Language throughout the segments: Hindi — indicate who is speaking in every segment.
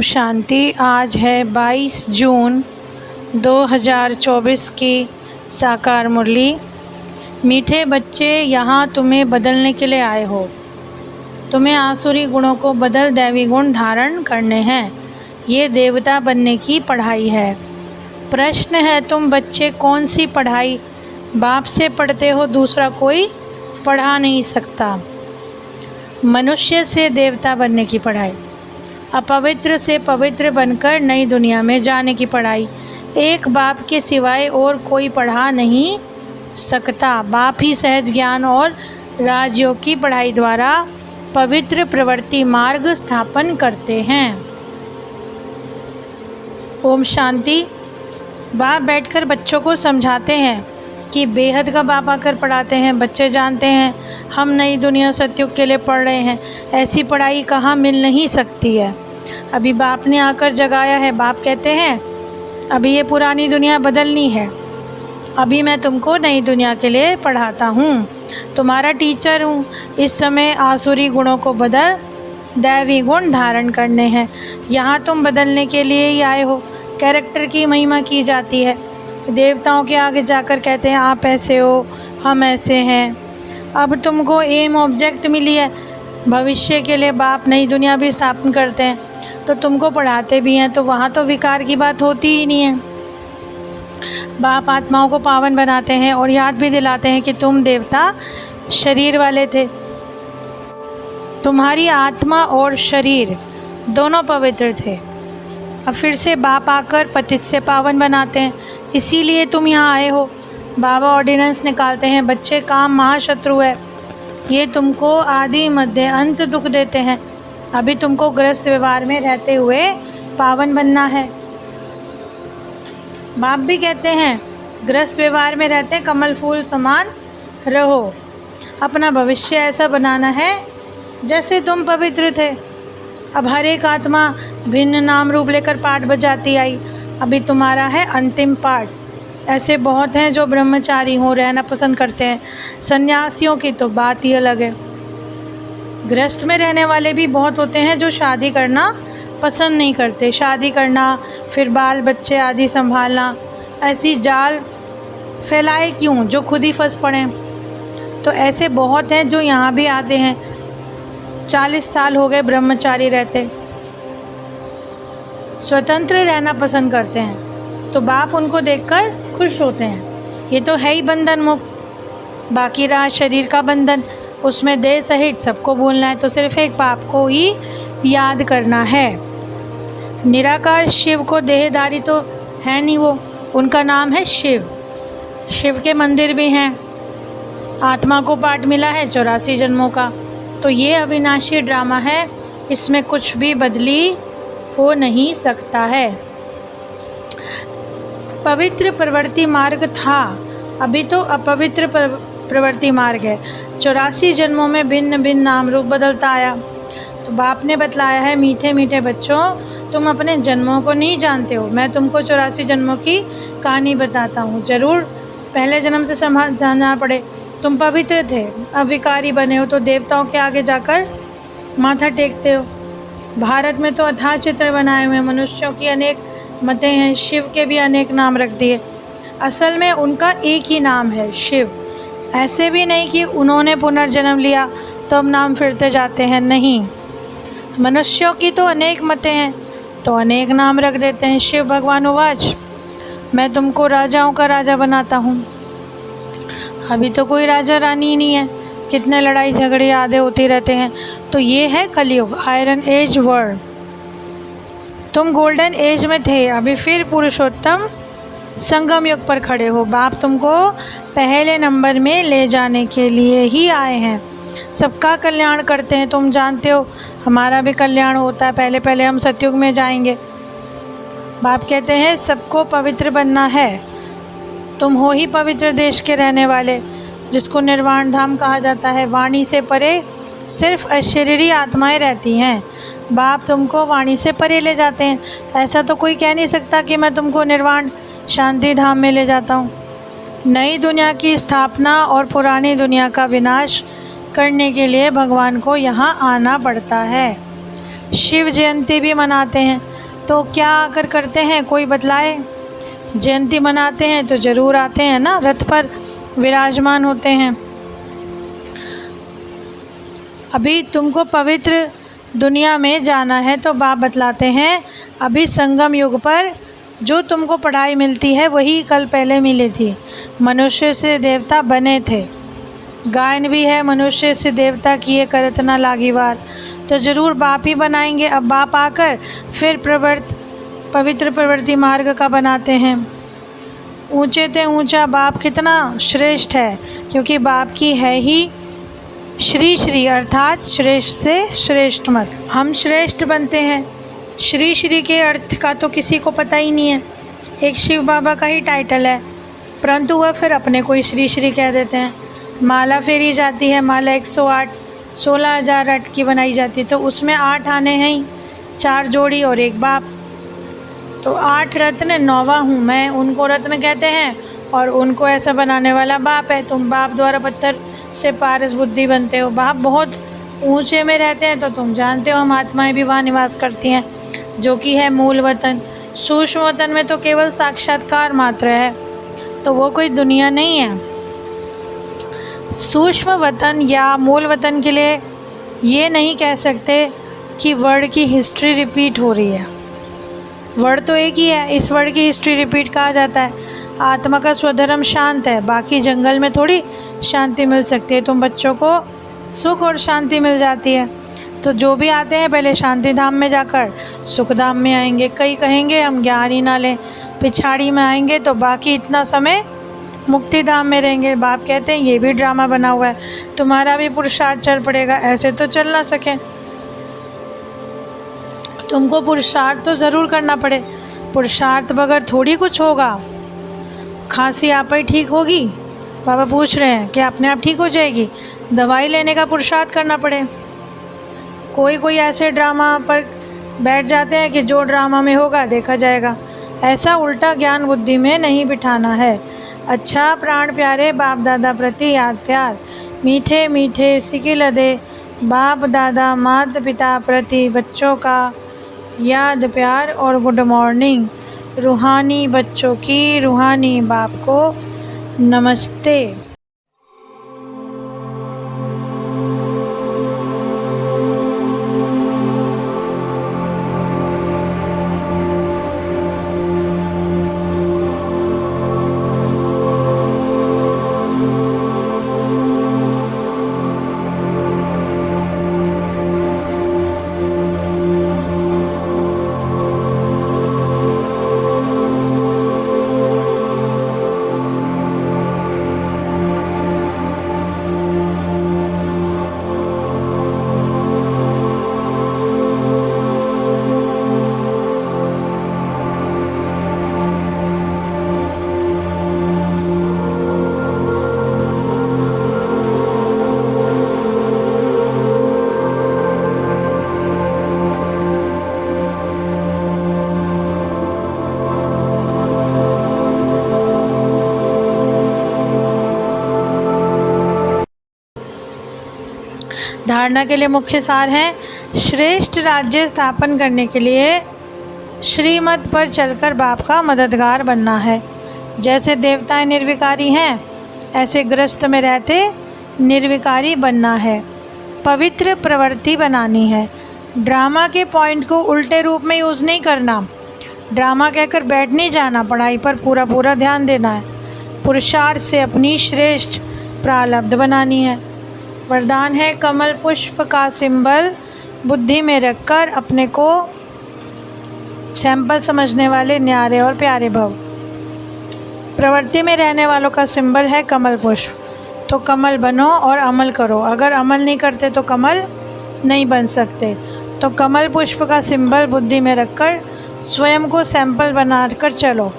Speaker 1: शांति। आज है 22 जून 2024 की साकार मुरली। मीठे बच्चे, यहाँ तुम्हें बदलने के लिए आए हो। तुम्हें आसुरी गुणों को बदल दैवी गुण धारण करने हैं। ये देवता बनने की पढ़ाई है। प्रश्न है, तुम बच्चे कौन सी पढ़ाई बाप से पढ़ते हो? दूसरा कोई पढ़ा नहीं सकता। मनुष्य से देवता बनने की पढ़ाई, अपवित्र से पवित्र बनकर नई दुनिया में जाने की पढ़ाई एक बाप के सिवाय और कोई पढ़ा नहीं सकता। बाप ही सहज ज्ञान और राजयोग की पढ़ाई द्वारा पवित्र प्रवृत्ति मार्ग स्थापन करते हैं। ओम शांति। बाप बैठकर बच्चों को समझाते हैं कि बेहद का बाप आकर पढ़ाते हैं। बच्चे जानते हैं हम नई दुनिया सतयुग के लिए पढ़ रहे हैं। ऐसी पढ़ाई कहाँ मिल नहीं सकती है। अभी बाप ने आकर जगाया है। बाप कहते हैं अभी ये पुरानी दुनिया बदलनी है। अभी मैं तुमको नई दुनिया के लिए पढ़ाता हूँ, तुम्हारा टीचर हूँ। इस समय आसुरी गुणों को बदल दैवी गुण धारण करने हैं। यहाँ तुम बदलने के लिए ही आए हो। कैरेक्टर की महिमा की जाती है। देवताओं के आगे जाकर कहते हैं आप ऐसे हो, हम ऐसे हैं। अब तुमको एम ऑब्जेक्ट मिली है। भविष्य के लिए बाप नई दुनिया भी स्थापन करते हैं तो तुमको पढ़ाते भी हैं, तो वहाँ तो विकार की बात होती ही नहीं है। बाप आत्माओं को पावन बनाते हैं और याद भी दिलाते हैं कि तुम देवता शरीर वाले थे। तुम्हारी आत्मा और शरीर दोनों पवित्र थे। अब फिर से बाप आकर पतित से पावन बनाते हैं। इसीलिए तुम यहाँ आए हो। बाबा ऑर्डिनेंस निकालते हैं, बच्चे काम महाशत्रु है। ये तुमको आदि मध्य अंत दुख देते हैं। अभी तुमको गृहस्थ व्यवहार में रहते हुए पावन बनना है। बाप भी कहते हैं गृहस्थ व्यवहार में रहते कमल फूल समान रहो। अपना भविष्य ऐसा बनाना है जैसे तुम पवित्र थे। अब हर एक आत्मा भिन्न नाम रूप लेकर पाठ बजाती आई। अभी तुम्हारा है अंतिम पाठ। ऐसे बहुत हैं जो ब्रह्मचारी हो, रहना पसंद करते हैं। सन्यासियों की तो बात ही अलग है। गृहस्थ में रहने वाले भी बहुत होते हैं जो शादी करना पसंद नहीं करते। शादी करना, फिर बाल बच्चे आदि संभालना, ऐसी जाल फैलाए क्यों जो खुद ही फंस पड़े। तो ऐसे बहुत हैं जो यहाँ भी आते हैं। 40 साल हो गए ब्रह्मचारी रहते, स्वतंत्र रहना पसंद करते हैं, तो बाप उनको देखकर खुश होते हैं। ये तो है ही बंधन मुक्त। बाकी रहा शरीर का बंधन, उसमें देह सहित सबको भूलना है। तो सिर्फ एक बाप को ही याद करना है। निराकार शिव को देहधारी तो है नहीं, वो उनका नाम है शिव। शिव के मंदिर भी हैं। आत्मा को पाठ मिला है 84 जन्मों का। तो ये अविनाशी ड्रामा है, इसमें कुछ भी बदली हो नहीं सकता है। पवित्र प्रवृत्ति मार्ग था, अभी तो अपवित्र प्रवृत्ति मार्ग है। 84 जन्मों में भिन्न भिन्न नाम रूप बदलता आया। तो बाप ने बतलाया है मीठे मीठे बच्चों, तुम अपने जन्मों को नहीं जानते हो। मैं तुमको 84 जन्मों की कहानी बताता हूँ। ज़रूर पहले जन्म से समझना पड़े। तुम पवित्र थे, अब विकारी बने हो तो देवताओं के आगे जाकर माथा टेकते हो। भारत में तो अथाह चित्र बनाए हुए मनुष्यों की अनेक मतें हैं। शिव के भी अनेक नाम रख दिए। असल में उनका एक ही नाम है, शिव। ऐसे भी नहीं कि उन्होंने पुनर्जन्म लिया तो अब नाम फिरते जाते हैं, नहीं। मनुष्यों की तो अनेक मतें हैं तो अनेक नाम रख देते हैं। शिव भगवान उवाच, मैं तुमको राजाओं का राजा बनाता हूँ। अभी तो कोई राजा रानी ही नहीं है। कितने लड़ाई झगड़े आदि होते रहते हैं। तो ये है कलयुग, आयरन एज वर्ल्ड। तुम गोल्डन एज में थे, अभी फिर पुरुषोत्तम संगम युग पर खड़े हो। बाप तुमको पहले नंबर में ले जाने के लिए ही आए हैं। सबका कल्याण करते हैं। तुम जानते हो हमारा भी कल्याण होता है। पहले पहले हम सतयुग में जाएंगे। बाप कहते हैं सबको पवित्र बनना है। तुम हो ही पवित्र देश के रहने वाले, जिसको निर्वाण धाम कहा जाता है। वाणी से परे सिर्फ अशरीरी आत्माएं रहती हैं। बाप तुमको वाणी से परे ले जाते हैं। ऐसा तो कोई कह नहीं सकता कि मैं तुमको निर्वाण शांति धाम में ले जाता हूँ। नई दुनिया की स्थापना और पुरानी दुनिया का विनाश करने के लिए भगवान को यहाँ आना पड़ता है। शिव जयंती भी मनाते हैं। तो क्या आकर करते हैं, कोई बतलाए। जयंती मनाते हैं तो ज़रूर आते हैं ना, रथ पर विराजमान होते हैं। अभी तुमको पवित्र दुनिया में जाना है तो बाप बतलाते हैं, अभी संगम युग पर जो तुमको पढ़ाई मिलती है वही कल पहले मिली थी। मनुष्य से देवता बने थे, गायन भी है, मनुष्य से देवता किए करत ना लागी वार। तो ज़रूर बाप ही बनाएंगे। अब बाप आकर फिर पवित्र प्रवृत्ति मार्ग का बनाते हैं। ऊंचे ते ऊंचा बाप कितना श्रेष्ठ है, क्योंकि बाप की है ही श्री श्री, अर्थात श्रेष्ठ से श्रेष्ठ मत। हम श्रेष्ठ बनते हैं। श्री श्री के अर्थ का तो किसी को पता ही नहीं है। एक शिव बाबा का ही टाइटल है, परंतु वह फिर अपने को ही श्री श्री कह देते हैं। माला फेरी जाती है, माला 108 16,008 की बनाई जाती है, तो उसमें 8 आने हैं ही, 4 जोड़ी और 1 बाप। तो 8 रत्न, 9वां हूँ मैं, उनको रत्न कहते हैं और उनको ऐसा बनाने वाला बाप है। तुम बाप द्वारा पत्थर से पारस बुद्धि बनते हो। बाप बहुत ऊंचे में रहते हैं, तो तुम जानते हो हम आत्माएं भी वहाँ निवास करती हैं, जो कि है मूल वतन। सूक्ष्म वतन में तो केवल साक्षात्कार मात्र है, तो वो कोई दुनिया नहीं है। सूक्ष्म वतन या मूल वतन के लिए ये नहीं कह सकते कि वर्ड की हिस्ट्री रिपीट हो रही है। वर्ड तो एक ही है, इस वर्ड की हिस्ट्री रिपीट कहा जाता है। आत्मा का स्वधर्म शांत है, बाकी जंगल में थोड़ी शांति मिल सकती है। तुम बच्चों को सुख और शांति मिल जाती है, तो जो भी आते हैं पहले शांति धाम में जाकर सुख धाम में आएंगे। कई कहेंगे हम ज्ञान ही ना लें, पिछाड़ी में आएंगे तो बाकी इतना समय मुक्ति धाम में रहेंगे। बाप कहते हैं ये भी ड्रामा बना हुआ है, तुम्हारा भी पुरुषार्थ चल पड़ेगा, ऐसे तो चल ना सके। तुमको पुरुषार्थ तो ज़रूर करना पड़े, पुरुषार्थ बगैर थोड़ी कुछ होगा। खांसी आप ही ठीक होगी? बाबा पूछ रहे हैं कि अपने आप ठीक हो जाएगी? दवाई लेने का पुरुषार्थ करना पड़े। कोई ऐसे ड्रामा पर बैठ जाते हैं कि जो ड्रामा में होगा देखा जाएगा। ऐसा उल्टा ज्ञान बुद्धि में नहीं बिठाना है। अच्छा प्राण प्यारे बाप दादा प्रति याद प्यार, मीठे मीठे सिकिल दे बाप दादा माता पिता प्रति बच्चों का याद प्यार और गुड मॉर्निंग। रूहानी बच्चों की रूहानी बाप को नमस्ते। धारणा के लिए मुख्य सार हैं, श्रेष्ठ राज्य स्थापन करने के लिए श्रीमत पर चलकर बाप का मददगार बनना है। जैसे देवताएं निर्विकारी हैं, ऐसे ग्रस्त में रहते निर्विकारी बनना है। पवित्र प्रवृत्ति बनानी है। ड्रामा के पॉइंट को उल्टे रूप में यूज़ नहीं करना। ड्रामा कहकर बैठ नहीं जाना, पढ़ाई पर पूरा ध्यान देना है। पुरुषार्थ से अपनी श्रेष्ठ प्रारब्ध बनानी है। वरदान है, कमल पुष्प का सिंबल बुद्धि में रखकर अपने को सैंपल समझने वाले न्यारे और प्यारे भव। प्रवृत्ति में रहने वालों का सिंबल है कमल पुष्प, तो कमल बनो और अमल करो। अगर अमल नहीं करते तो कमल नहीं बन सकते। तो कमल पुष्प का सिंबल बुद्धि में रखकर स्वयं को सैंपल बनाकर चलो।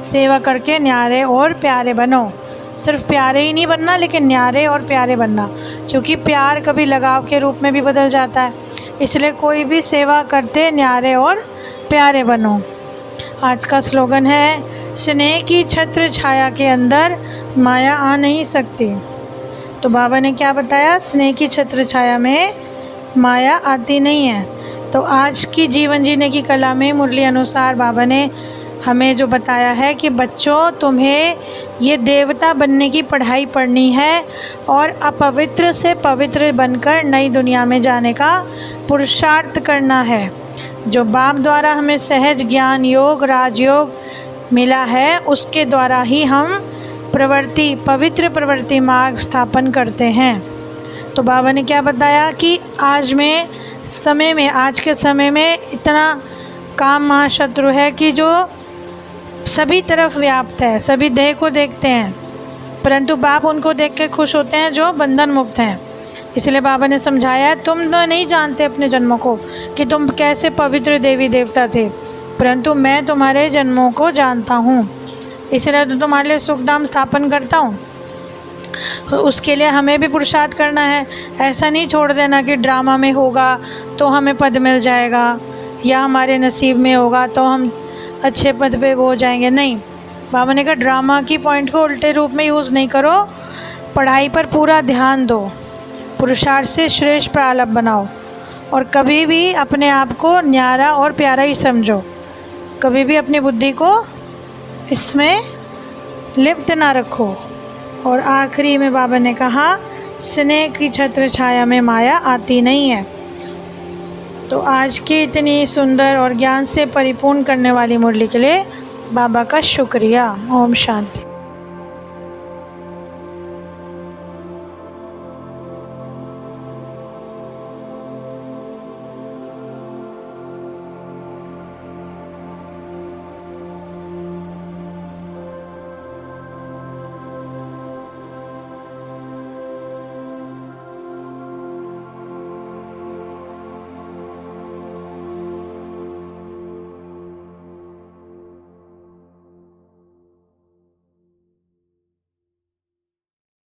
Speaker 1: सेवा करके न्यारे और प्यारे बनो। सिर्फ प्यारे ही नहीं बनना, लेकिन न्यारे और प्यारे बनना, क्योंकि प्यार कभी लगाव के रूप में भी बदल जाता है। इसलिए कोई भी सेवा करते न्यारे और प्यारे बनो। आज का स्लोगन है, स्नेह की छत्र छाया के अंदर माया आ नहीं सकती। तो बाबा ने क्या बताया, स्नेह की छत्र छाया में माया आती नहीं है। तो आज की जीवन जीने की कला में मुरली अनुसार बाबा ने हमें जो बताया है कि बच्चों, तुम्हें ये देवता बनने की पढ़ाई पढ़नी है और अपवित्र से पवित्र बनकर नई दुनिया में जाने का पुरुषार्थ करना है। जो बाप द्वारा हमें सहज ज्ञान योग राजयोग मिला है, उसके द्वारा ही हम पवित्र प्रवृत्ति मार्ग स्थापन करते हैं। तो बाबा ने क्या बताया कि आज के समय में इतना काम महाशत्रु है कि जो सभी तरफ व्याप्त है, सभी देह को देखते हैं, परंतु बाप उनको देख कर खुश होते हैं जो बंधन मुक्त हैं। इसलिए बाबा ने समझाया, तुम तो नहीं जानते अपने जन्मों को कि तुम कैसे पवित्र देवी देवता थे, परंतु मैं तुम्हारे जन्मों को जानता हूँ, इसलिए तो तुम्हारे लिए सुखधाम स्थापन करता हूँ। उसके लिए हमें भी पुरुषार्थ करना है। ऐसा नहीं छोड़ देना कि ड्रामा में होगा तो हमें पद मिल जाएगा या हमारे नसीब में होगा तो हम अच्छे पद पे हो जाएंगे। नहीं, बाबा ने कहा ड्रामा की पॉइंट को उल्टे रूप में यूज़ नहीं करो, पढ़ाई पर पूरा ध्यान दो, पुरुषार्थ से श्रेष्ठ प्रारब्ध बनाओ और कभी भी अपने आप को न्यारा और प्यारा ही समझो, कभी भी अपनी बुद्धि को इसमें लिप्त ना रखो। और आखिरी में बाबा ने कहा, स्नेह की छत्र छाया में माया आती नहीं है। तो आज की इतनी सुंदर और ज्ञान से परिपूर्ण करने वाली मुरली के लिए बाबा का शुक्रिया। ओम शांति।